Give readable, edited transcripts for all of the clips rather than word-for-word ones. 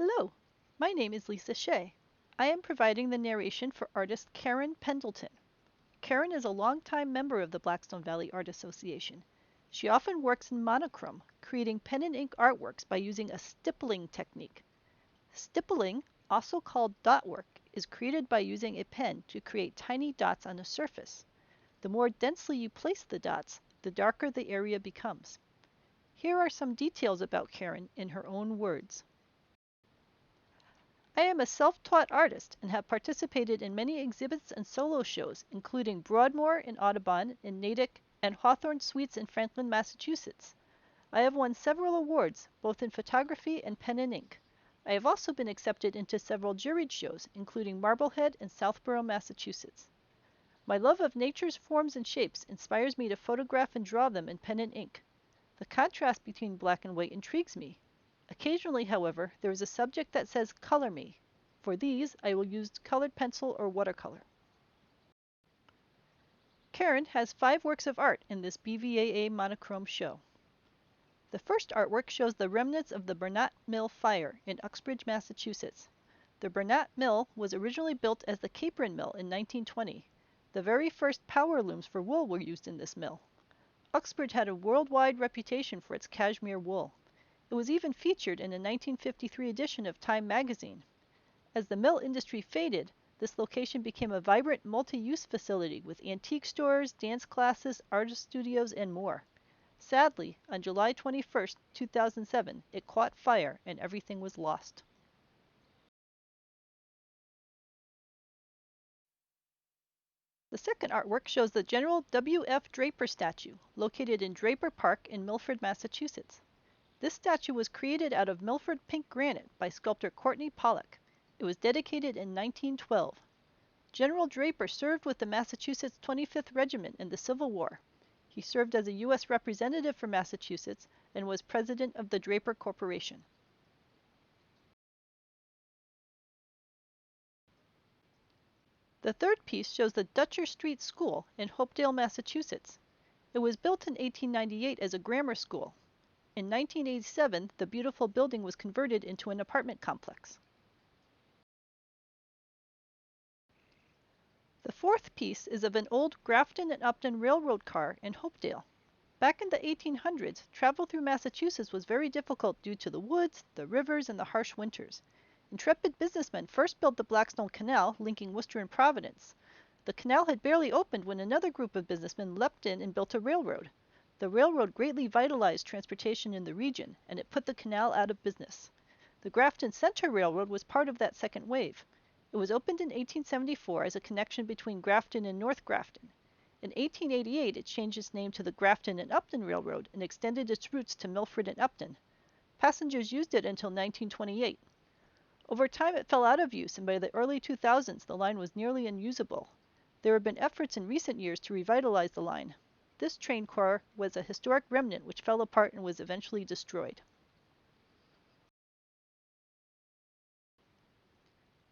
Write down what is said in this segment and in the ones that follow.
Hello, my name is Lisa Shea. I am providing the narration for artist Karen Pendleton. Karen is a longtime member of the Blackstone Valley Art Association. She often works in monochrome, creating pen and ink artworks by using a stippling technique. Stippling, also called dot work, is created by using a pen to create tiny dots on a surface. The more densely you place the dots, the darker the area becomes. Here are some details about Karen in her own words. I am a self-taught artist and have participated in many exhibits and solo shows, including Broadmoor in Audubon in Natick and Hawthorne Suites in Franklin, Massachusetts. I have won several awards, both in photography and pen and ink. I have also been accepted into several juried shows, including Marblehead and Southborough, Massachusetts. My love of nature's forms and shapes inspires me to photograph and draw them in pen and ink. The contrast between black and white intrigues me. Occasionally, however, there is a subject that says color me. For these, I will use colored pencil or watercolor. Karen has 5 works of art in this BVAA monochrome show. The first artwork shows the remnants of the Burnett Mill fire in Uxbridge, Massachusetts. The Burnett Mill was originally built as the Capron Mill in 1920. The very first power looms for wool were used in this mill. Uxbridge had a worldwide reputation for its cashmere wool. It was even featured in a 1953 edition of Time magazine. As the mill industry faded, this location became a vibrant multi-use facility with antique stores, dance classes, artist studios, and more. Sadly, on July 21, 2007, it caught fire and everything was lost. The second artwork shows the General W. F. Draper statue, located in Draper Park in Milford, Massachusetts. This statue was created out of Milford pink granite by sculptor Courtney Pollock. It was dedicated in 1912. General Draper served with the Massachusetts 25th Regiment in the Civil War. He served as a U.S. representative for Massachusetts and was president of the Draper Corporation. The third piece shows the Dutcher Street School in Hopedale, Massachusetts. It was built in 1898 as a grammar school. In 1987, the beautiful building was converted into an apartment complex. The fourth piece is of an old Grafton and Upton railroad car in Hopedale. Back in the 1800s, travel through Massachusetts was very difficult due to the woods, the rivers, and the harsh winters. Intrepid businessmen first built the Blackstone Canal linking Worcester and Providence. The canal had barely opened when another group of businessmen leapt in and built a railroad. The railroad greatly vitalized transportation in the region, and it put the canal out of business. The Grafton Center Railroad was part of that second wave. It was opened in 1874 as a connection between Grafton and North Grafton. In 1888, it changed its name to the Grafton and Upton Railroad and extended its routes to Milford and Upton. Passengers used it until 1928. Over time, it fell out of use, and by the early 2000s, the line was nearly unusable. There have been efforts in recent years to revitalize the line. This train car was a historic remnant which fell apart and was eventually destroyed.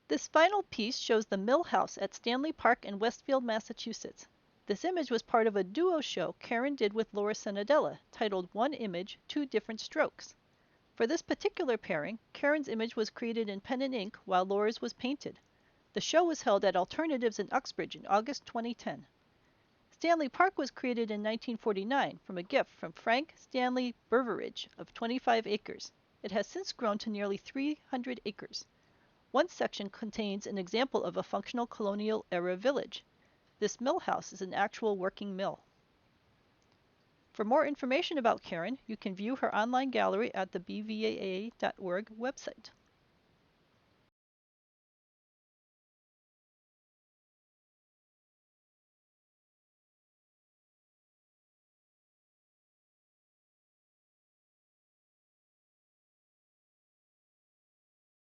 This final piece shows the Mill House at Stanley Park in Westfield, Massachusetts. This image was part of a duo show Karen did with Laura Senadella, titled One Image, Two Different Strokes. For this particular pairing, Karen's image was created in pen and ink while Laura's was painted. The show was held at Alternatives in Uxbridge in August 2010. Stanley Park was created in 1949 from a gift from Frank Stanley Beveridge of 25 acres. It has since grown to nearly 300 acres. One section contains an example of a functional colonial-era village. This mill house is an actual working mill. For more information about Karen, you can view her online gallery at the BVAA.org website.